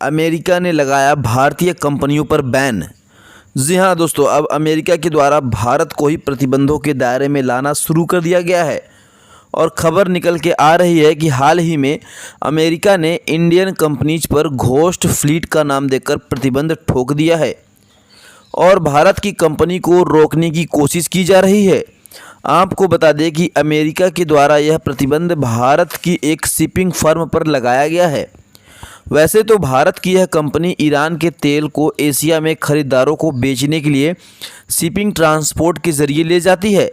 America ने लगाया भारतीय कंपनियों पर बैन। जी हाँ दोस्तों, अब अमेरिका के द्वारा भारत को ही प्रतिबंधों के दायरे में लाना शुरू कर दिया गया है और खबर निकल के आ रही है कि हाल ही में अमेरिका ने इंडियन कंपनीज पर घोस्ट फ्लीट का नाम देकर प्रतिबंध ठोक दिया है और भारत की कंपनी को रोकने की कोशिश की जा रही है। आपको बता दें कि अमेरिका के द्वारा यह प्रतिबंध भारत की एक शिपिंग फर्म पर लगाया गया है। वैसे तो भारत की यह कंपनी ईरान के तेल को एशिया में खरीदारों को बेचने के लिए शिपिंग ट्रांसपोर्ट के ज़रिए ले जाती है,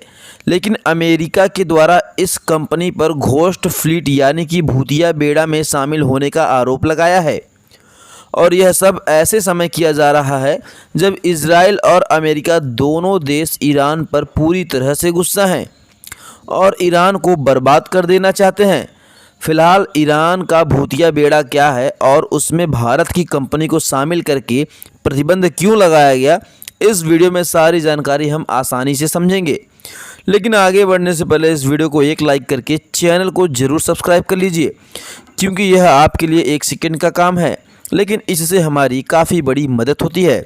लेकिन अमेरिका के द्वारा इस कंपनी पर घोस्ट फ्लीट यानी कि भूतिया बेड़ा में शामिल होने का आरोप लगाया है। और यह सब ऐसे समय किया जा रहा है जब इजराइल और अमेरिका दोनों देश ईरान पर पूरी तरह से गुस्सा हैं और ईरान को बर्बाद कर देना चाहते हैं। फिलहाल ईरान का भूतिया बेड़ा क्या है और उसमें भारत की कंपनी को शामिल करके प्रतिबंध क्यों लगाया गया, इस वीडियो में सारी जानकारी हम आसानी से समझेंगे। लेकिन आगे बढ़ने से पहले इस वीडियो को एक लाइक करके चैनल को ज़रूर सब्सक्राइब कर लीजिए, क्योंकि यह आपके लिए 1 सेकंड का काम है, लेकिन इससे हमारी काफ़ी बड़ी मदद होती है।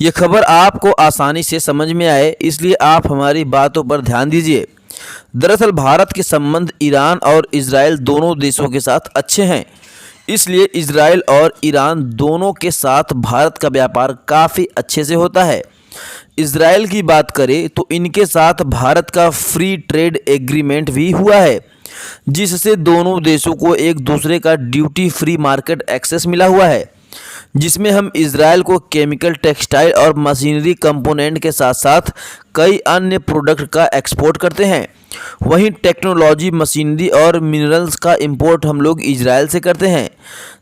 यह खबर आपको आसानी से समझ में आए, इसलिए आप हमारी बातों पर ध्यान दीजिए। दरअसल भारत के संबंध ईरान और इजराइल दोनों देशों के साथ अच्छे हैं, इसलिए इजराइल और ईरान दोनों के साथ भारत का व्यापार काफ़ी अच्छे से होता है। इजराइल की बात करें तो इनके साथ भारत का फ्री ट्रेड एग्रीमेंट भी हुआ है, जिससे दोनों देशों को एक दूसरे का ड्यूटी फ्री मार्केट एक्सेस मिला हुआ है, जिसमें हम इजराइल को केमिकल, टेक्सटाइल और मशीनरी कंपोनेंट के साथ साथ कई अन्य प्रोडक्ट का एक्सपोर्ट करते हैं। वहीं टेक्नोलॉजी, मशीनरी और मिनरल्स का इंपोर्ट हम लोग इजराइल से करते हैं।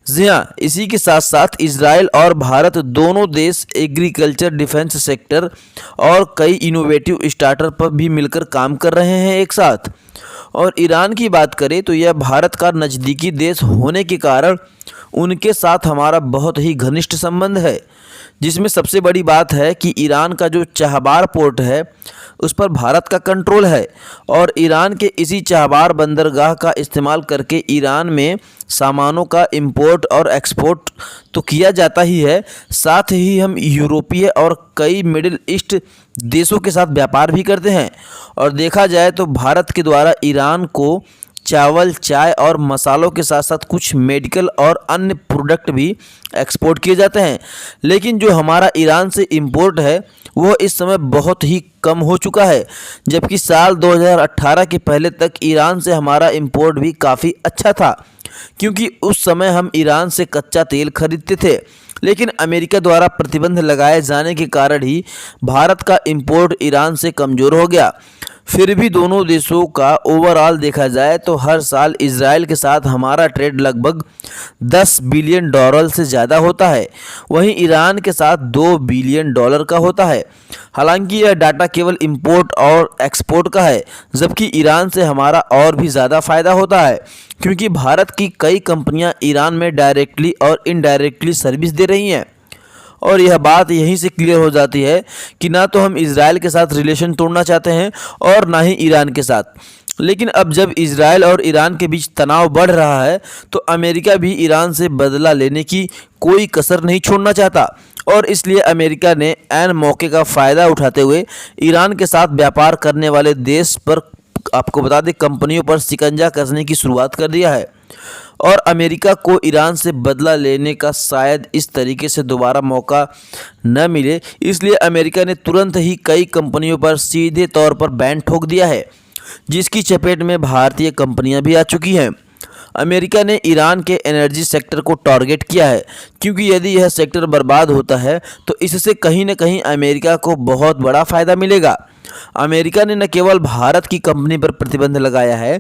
जी हाँ, इसी के साथ साथ इजराइल और भारत दोनों देश एग्रीकल्चर, डिफेंस सेक्टर और कई इनोवेटिव स्टार्टअप पर भी मिलकर काम कर रहे हैं एक साथ। और ईरान की बात करें तो यह भारत का नज़दीकी देश होने के कारण उनके साथ हमारा बहुत ही घनिष्ठ संबंध है, जिसमें सबसे बड़ी बात है कि ईरान का जो चाहबार पोर्ट है उस पर भारत का कंट्रोल है और ईरान के इसी चाहबार बंदरगाह का इस्तेमाल करके ईरान में सामानों का इंपोर्ट और एक्सपोर्ट तो किया जाता ही है, साथ ही हम यूरोपीय और कई मिडिल ईस्ट देशों के साथ व्यापार भी करते हैं। और देखा जाए तो भारत के द्वारा ईरान को चावल, चाय और मसालों के साथ साथ कुछ मेडिकल और अन्य प्रोडक्ट भी एक्सपोर्ट किए जाते हैं, लेकिन जो हमारा ईरान से इंपोर्ट है वो इस समय बहुत ही कम हो चुका है, जबकि साल 2018 के पहले तक ईरान से हमारा इंपोर्ट भी काफ़ी अच्छा था, क्योंकि उस समय हम ईरान से कच्चा तेल खरीदते थे। लेकिन अमेरिका द्वारा प्रतिबंध लगाए जाने के कारण ही भारत का इंपोर्ट ईरान से कमज़ोर हो गया। फिर भी दोनों देशों का ओवरऑल देखा जाए तो हर साल इजराइल के साथ हमारा ट्रेड लगभग $10 बिलियन से ज़्यादा होता है, वहीं ईरान के साथ $2 बिलियन का होता है। हालांकि यह डाटा केवल इंपोर्ट और एक्सपोर्ट का है, जबकि ईरान से हमारा और भी ज़्यादा फ़ायदा होता है, क्योंकि भारत की कई कंपनियां ईरान में डायरेक्टली और इनडायरेक्टली सर्विस दे रही हैं। और यह बात यहीं से क्लियर हो जाती है कि ना तो हम इजराइल के साथ रिलेशन तोड़ना चाहते हैं और ना ही ईरान के साथ। लेकिन अब जब इजराइल और ईरान के बीच तनाव बढ़ रहा है तो अमेरिका भी ईरान से बदला लेने की कोई कसर नहीं छोड़ना चाहता, और इसलिए अमेरिका ने ऐन मौके का फ़ायदा उठाते हुए ईरान के साथ व्यापार करने वाले देश पर, आपको बता दें, कंपनियों पर शिकंजा कसने की शुरुआत कर दिया है। और अमेरिका को ईरान से बदला लेने का शायद इस तरीके से दोबारा मौका न मिले, इसलिए अमेरिका ने तुरंत ही कई कंपनियों पर सीधे तौर पर बैन ठोक दिया है, जिसकी चपेट में भारतीय कंपनियां भी आ चुकी हैं। अमेरिका ने ईरान के एनर्जी सेक्टर को टारगेट किया है, क्योंकि यदि यह सेक्टर बर्बाद होता है तो इससे कहीं न कहीं अमेरिका को बहुत बड़ा फ़ायदा मिलेगा। अमेरिका ने न केवल भारत की कंपनी पर प्रतिबंध लगाया है,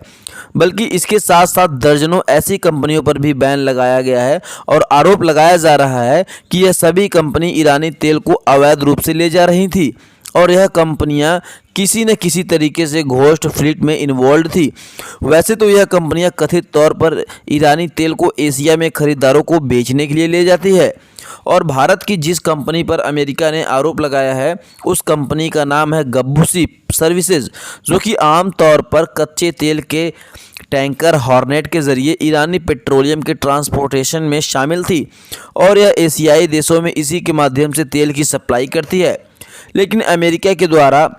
बल्कि इसके साथ साथ दर्जनों ऐसी कंपनियों पर भी बैन लगाया गया है और आरोप लगाया जा रहा है कि यह सभी कंपनी ईरानी तेल को अवैध रूप से ले जा रही थी और यह कंपनियां किसी न किसी तरीके से घोस्ट फ्लीट में इन्वॉल्व थी। वैसे तो यह कंपनियां कथित तौर पर ईरानी तेल को एशिया में खरीदारों को बेचने के लिए ले जाती है, और भारत की जिस कंपनी पर अमेरिका ने आरोप लगाया है उस कंपनी का नाम है गब्बूसी सर्विसेज, जो कि आमतौर पर कच्चे तेल के टैंकर हॉर्नेट के ज़रिए ईरानी पेट्रोलियम के ट्रांसपोर्टेशन में शामिल थी और यह एशियाई देशों में इसी के माध्यम से तेल की सप्लाई करती है। लेकिन अमेरिका के द्वारा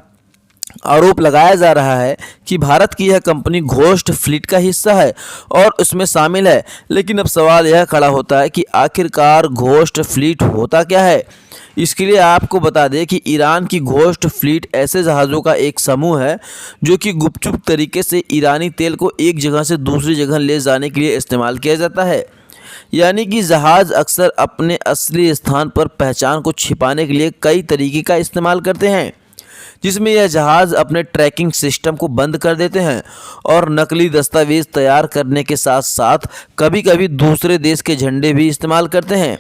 आरोप लगाया जा रहा है कि भारत की यह कंपनी घोस्ट फ्लीट का हिस्सा है और उसमें शामिल है। लेकिन अब सवाल यह खड़ा होता है कि आखिरकार घोस्ट फ्लीट होता क्या है। इसके लिए आपको बता दें कि ईरान की घोस्ट फ्लीट ऐसे जहाज़ों का एक समूह है जो कि गुपचुप तरीके से ईरानी तेल को एक जगह से दूसरी जगह ले जाने के लिए इस्तेमाल किया जाता है। यानी कि जहाज़ अक्सर अपने असली स्थान पर पहचान को छिपाने के लिए कई तरीके का इस्तेमाल करते हैं, जिसमें यह जहाज़ अपने ट्रैकिंग सिस्टम को बंद कर देते हैं और नकली दस्तावेज तैयार करने के साथ साथ कभी कभी दूसरे देश के झंडे भी इस्तेमाल करते हैं।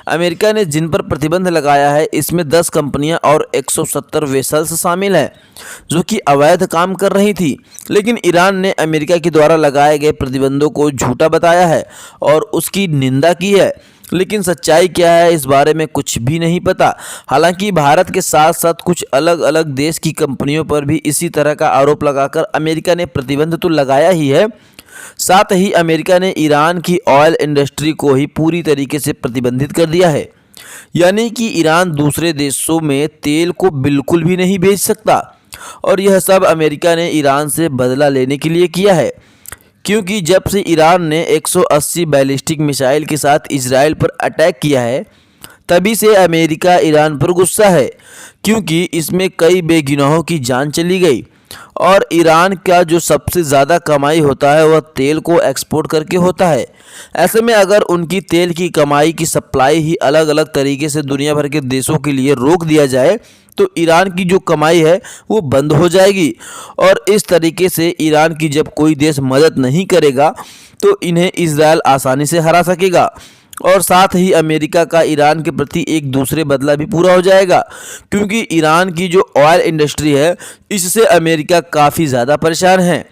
अमेरिका ने जिन पर प्रतिबंध लगाया है इसमें 10 कंपनियां और 170 वेसल्स शामिल हैं जो कि अवैध काम कर रही थी। लेकिन ईरान ने अमेरिका के द्वारा लगाए गए प्रतिबंधों को झूठा बताया है और उसकी निंदा की है। लेकिन सच्चाई क्या है इस बारे में कुछ भी नहीं पता। हालांकि भारत के साथ साथ कुछ अलग अलग देश की कंपनियों पर भी इसी तरह का आरोप लगाकर अमेरिका ने प्रतिबंध तो लगाया ही है, साथ ही अमेरिका ने ईरान की ऑयल इंडस्ट्री को ही पूरी तरीके से प्रतिबंधित कर दिया है। यानी कि ईरान दूसरे देशों में तेल को बिल्कुल भी नहीं बेच सकता और यह सब अमेरिका ने ईरान से बदला लेने के लिए किया है, क्योंकि जब से ईरान ने 180 बैलिस्टिक मिसाइल के साथ इजराइल पर अटैक किया है तभी से अमेरिका ईरान पर गुस्सा है, क्योंकि इसमें कई बेगुनाहों की जान चली गई और ईरान का जो सबसे ज़्यादा कमाई होता है वह तेल को एक्सपोर्ट करके होता है। ऐसे में अगर उनकी तेल की कमाई की सप्लाई ही अलग अलग तरीके से दुनिया भर के देशों के लिए रोक दिया जाए तो ईरान की जो कमाई है वो बंद हो जाएगी और इस तरीके से ईरान की जब कोई देश मदद नहीं करेगा तो इन्हें इजराइल आसानी से हरा सकेगा और साथ ही अमेरिका का ईरान के प्रति एक दूसरे बदला भी पूरा हो जाएगा, क्योंकि ईरान की जो ऑयल इंडस्ट्री है इससे अमेरिका काफ़ी ज़्यादा परेशान है,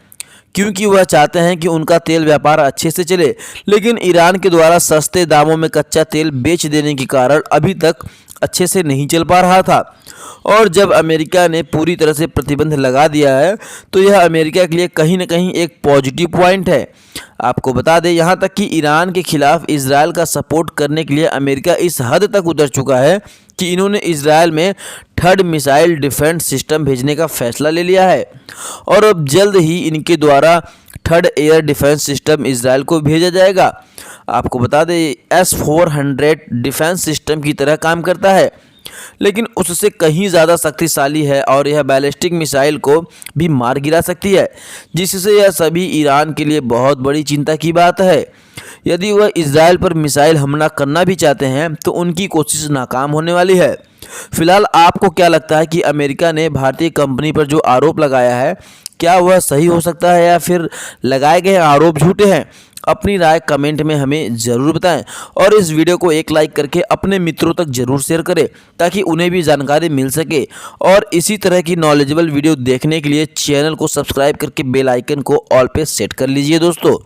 क्योंकि वह चाहते हैं कि उनका तेल व्यापार अच्छे से चले। लेकिन ईरान के द्वारा सस्ते दामों में कच्चा तेल बेच देने के कारण अभी तक अच्छे से नहीं चल पा रहा था और जब अमेरिका ने पूरी तरह से प्रतिबंध लगा दिया है तो यह अमेरिका के लिए कहीं ना कहीं एक पॉजिटिव पॉइंट है। आपको बता दें यहाँ तक कि ईरान के खिलाफ इजराइल का सपोर्ट करने के लिए अमेरिका इस हद तक उतर चुका है कि इन्होंने इजराइल में थर्ड मिसाइल डिफेंस सिस्टम भेजने का फैसला ले लिया है और अब जल्द ही इनके द्वारा third air defence system Israel को भेजा जाएगा। आपको बता दें S-400 डिफेंस सिस्टम की तरह काम करता है लेकिन उससे कहीं ज़्यादा शक्तिशाली है और यह बैलिस्टिक मिसाइल को भी मार गिरा सकती है, जिससे यह सभी ईरान के लिए बहुत बड़ी चिंता की बात है। यदि वह इजराइल पर मिसाइल हमला करना भी चाहते हैं तो उनकी कोशिश नाकाम होने वाली है। फिलहाल आपको क्या लगता है कि अमेरिका ने भारतीय कंपनी पर जो आरोप लगाया है क्या वह सही हो सकता है या फिर लगाए गए आरोप झूठे हैं? अपनी राय कमेंट में हमें ज़रूर बताएं और इस वीडियो को एक लाइक करके अपने मित्रों तक ज़रूर शेयर करें ताकि उन्हें भी जानकारी मिल सके। और इसी तरह की नॉलेजेबल वीडियो देखने के लिए चैनल को सब्सक्राइब करके बेल आइकन को ऑल पे सेट कर लीजिए दोस्तों।